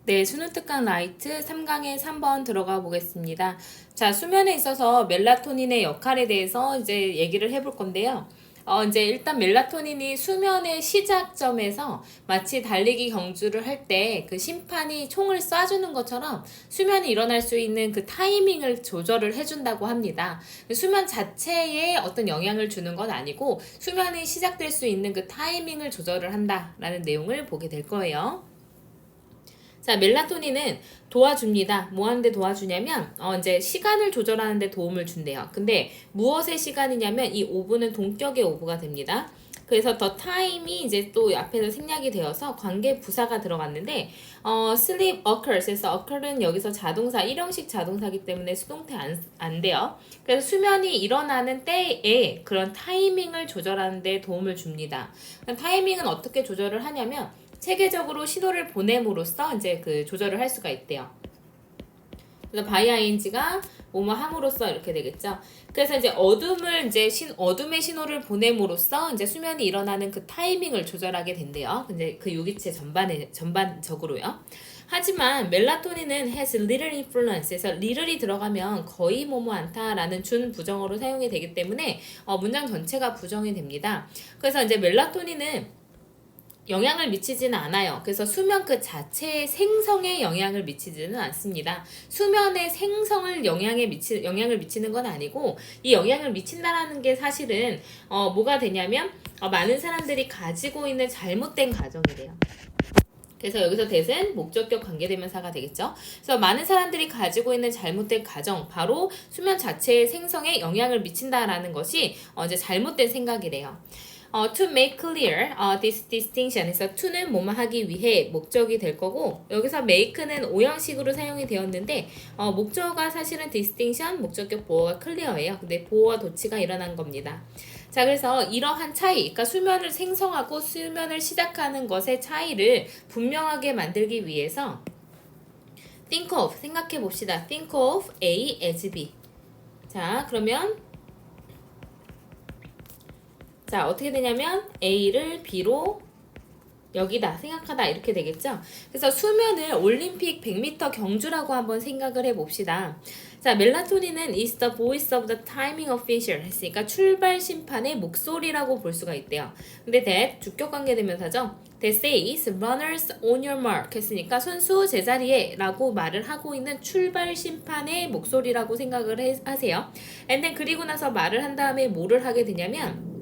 네, 수능 특강 라이트 3강에 3번 들어가 보겠습니다. 자, 수면에 있어서 멜라토닌의 역할에 대해서 이제 얘기를 해볼 건데요. 이제 일단 멜라토닌이 수면의 시작점에서 마치 달리기 경주를 할 때 그 심판이 총을 쏴주는 것처럼 수면이 일어날 수 있는 그 타이밍을 조절을 해준다고 합니다. 수면 자체에 어떤 영향을 주는 건 아니고 수면이 시작될 수 있는 그 타이밍을 조절을 한다라는 내용을 보게 될 거예요. 자, 멜라토닌은 도와줍니다. 뭐 하는데 도와주냐면, 이제 시간을 조절하는데 도움을 준대요. 근데 무엇의 시간이냐면, 이 오브는 동격의 오브가 됩니다. 그래서 더 타임이 이제 또 앞에서 생략이 되어서 관계 부사가 들어갔는데, sleep occurs 에서 occur은 여기서 자동사, 일형식 자동사기 때문에 수동태 안 돼요. 그래서 수면이 일어나는 때에 그런 타이밍을 조절하는 데 도움을 줍니다. 타이밍은 어떻게 조절을 하냐면, 체계적으로 신호를 보냄으로써 이제 그 조절을 할 수가 있대요. 그래서 by ing가 뭐뭐 함으로써 이렇게 되겠죠. 그래서 이제 어둠의 신호를 보냄으로써 이제 수면이 일어나는 그 타이밍을 조절하게 된대요. 근데 그 유기체 전반적으로요. 하지만 멜라토닌은 has little influence 에서 little이 들어가면 거의 뭐뭐 않다라는 준 부정어로 사용이 되기 때문에 문장 전체가 부정이 됩니다. 그래서 이제 멜라토닌은 영향을 미치지는 않아요. 그래서 수면 그 자체의 생성에 영향을 미치지는 않습니다. 수면의 생성을 영향을 미치는 건 아니고 이 영향을 미친다라는 게 사실은 뭐가 되냐면 많은 사람들이 가지고 있는 잘못된 가정이래요. 그래서 여기서 that은 목적격 관계대명사가 되겠죠. 그래서 많은 사람들이 가지고 있는 잘못된 가정, 바로 수면 자체의 생성에 영향을 미친다라는 것이 이제 잘못된 생각이래요. To make clear this distinction 해서 to는 뭐뭐 하기 위해 목적이 될 거고, 여기서 make는 오형식으로 사용이 되었는데 목적어가 사실은 distinction, 목적격 보어가 clear예요. 근데 보어와 도치가 일어난 겁니다. 자, 그래서 이러한 차이, 그러니까 수면을 생성하고 수면을 시작하는 것의 차이를 분명하게 만들기 위해서 think of, 생각해 봅시다. think of A as B. 자, 그러면 자, 어떻게 되냐면 A를 B로 여기다 생각하다 이렇게 되겠죠. 그래서 수면을 올림픽 100m 경주라고 한번 생각을 해봅시다. 자, 멜라토닌은 is the voice of the timing official 했으니까 출발 심판의 목소리라고 볼 수가 있대요. 근데 that 주격관계대명사죠. that says runners on your mark 했으니까 선수 제자리에 라고 말을 하고 있는 출발 심판의 목소리라고 생각을 하세요. and then 그리고 나서 말을 한 다음에 뭐를 하게 되냐면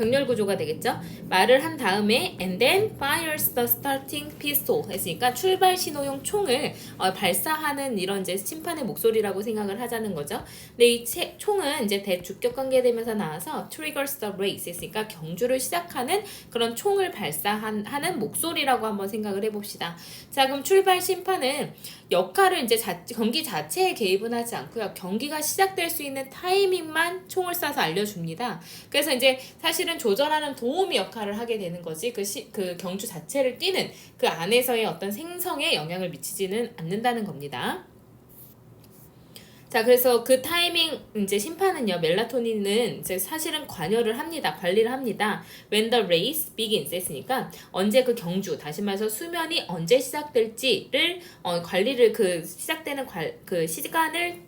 병렬 구조가 되겠죠. 말을 한 다음에 and then fires the starting pistol 했으니까 출발 신호용 총을 발사하는 이런 이제 심판의 목소리라고 생각을 하자는 거죠. 근데 이 총은 이제 대주격 관계되면서 나와서 triggers the race 했으니까 경주를 시작하는 그런 총을 발사하는 목소리라고 한번 생각을 해봅시다. 자, 그럼 출발 심판은 역할을 이제 경기 자체에 개입은 하지 않고요. 경기가 시작될 수 있는 타이밍만 총을 쏴서 알려줍니다. 그래서 이제 사실은 조절하는 도우미 역할을 하게 되는 거지 그 경주 자체를 뛰는 그 안에서의 어떤 생성에 영향을 미치지는 않는다는 겁니다. 자, 그래서 그 타이밍 이제 심판은요, 멜라토닌은 이제 사실은 관여를 합니다. 관리를 합니다. When the race begins 했으니까 언제 그 경주, 다시 말해서 수면이 언제 시작될지를 관리를 그 시작되는 그 시간을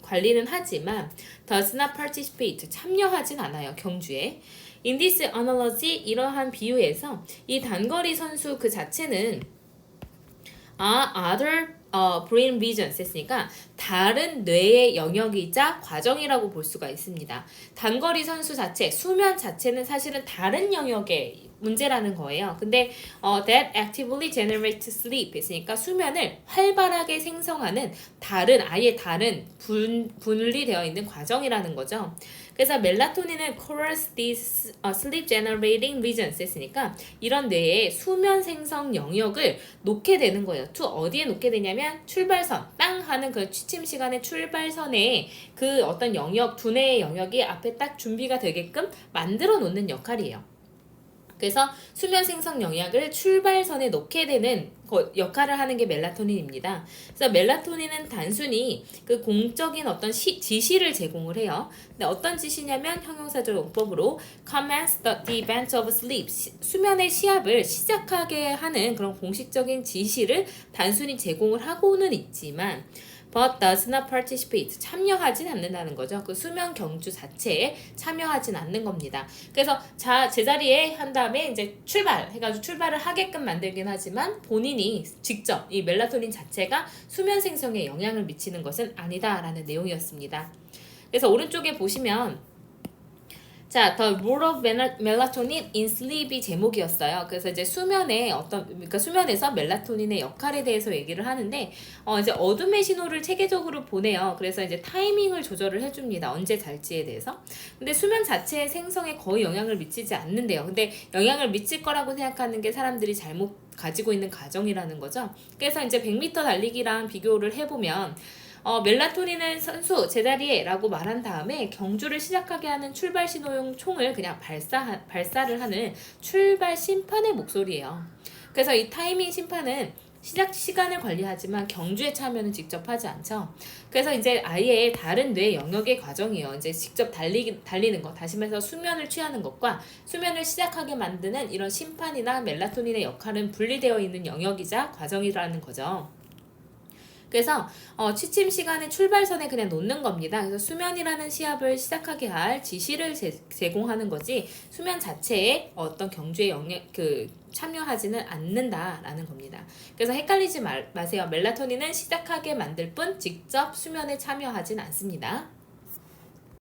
관리는 하지만 does not participate 참여하진 않아요. 경주에. In this analogy 이러한 비유에서 이 단거리 선수 그 자체는 other brain regions 했으니까 다른 뇌의 영역이자 과정이라고 볼 수가 있습니다. 단거리 선수 자체, 수면 자체는 사실은 다른 영역의 문제라는 거예요. 근데 that actively generates sleep 했으니까 수면을 활발하게 생성하는 아예 다른 분리되어 있는 과정이라는 거죠. 그래서 멜라토닌은 covers these sleep generating regions 했으니까 이런 뇌의 수면 생성 영역을 놓게 되는 거예요. 어디에 놓게 되냐면 출발선, 땅 하는 그 취침 시간의 출발선에 그 어떤 영역, 두뇌의 영역이 앞에 딱 준비가 되게끔 만들어 놓는 역할이에요. 그래서 수면 생성 영역을 출발선에 놓게 되는 역할을 하는 게 멜라토닌입니다. 그래서 멜라토닌은 단순히 그 공적인 어떤 지시를 제공을 해요. 근데 어떤 지시냐면 형용사절 용법으로 commence the event of sleep, 수면의 시합을 시작하게 하는 그런 공식적인 지시를 단순히 제공을 하고는 있지만 but does not participate, 참여하진 않는다는 거죠. 그 수면 경주 자체에 참여하진 않는 겁니다. 그래서 제자리에 한 다음에 이제 출발해가지고 출발을 하게끔 만들긴 하지만 본인이 직접 이 멜라토닌 자체가 수면 생성에 영향을 미치는 것은 아니다라는 내용이었습니다. 그래서 오른쪽에 보시면 자, The Role of Melatonin in Sleep이 제목이었어요. 그래서 이제 그러니까 수면에서 멜라토닌의 역할에 대해서 얘기를 하는데, 이제 어둠의 신호를 체계적으로 보내요. 그래서 이제 타이밍을 조절을 해줍니다. 언제 잘지에 대해서. 근데 수면 자체의 생성에 거의 영향을 미치지 않는데요. 근데 영향을 미칠 거라고 생각하는 게 사람들이 잘못 가지고 있는 가정이라는 거죠. 그래서 이제 100m 달리기랑 비교를 해보면, 멜라토닌은 선수 제자리에 라고 말한 다음에 경주를 시작하게 하는 출발 신호용 총을 그냥 발사를 하는 출발 심판의 목소리예요. 그래서 이 타이밍 심판은 시작 시간을 관리하지만 경주에 참여는 직접 하지 않죠. 그래서 이제 아예 다른 뇌 영역의 과정이에요. 이제 직접 달리는 것, 다시 말해서 수면을 취하는 것과 수면을 시작하게 만드는 이런 심판이나 멜라토닌의 역할은 분리되어 있는 영역이자 과정이라는 거죠. 그래서 취침 시간의 출발선에 그냥 놓는 겁니다. 그래서 수면이라는 시합을 시작하게 할 지시를 제공하는 거지 수면 자체에 어떤 경주의 참여하지는 않는다라는 겁니다. 그래서 헷갈리지 마세요. 멜라토닌은 시작하게 만들 뿐 직접 수면에 참여하진 않습니다.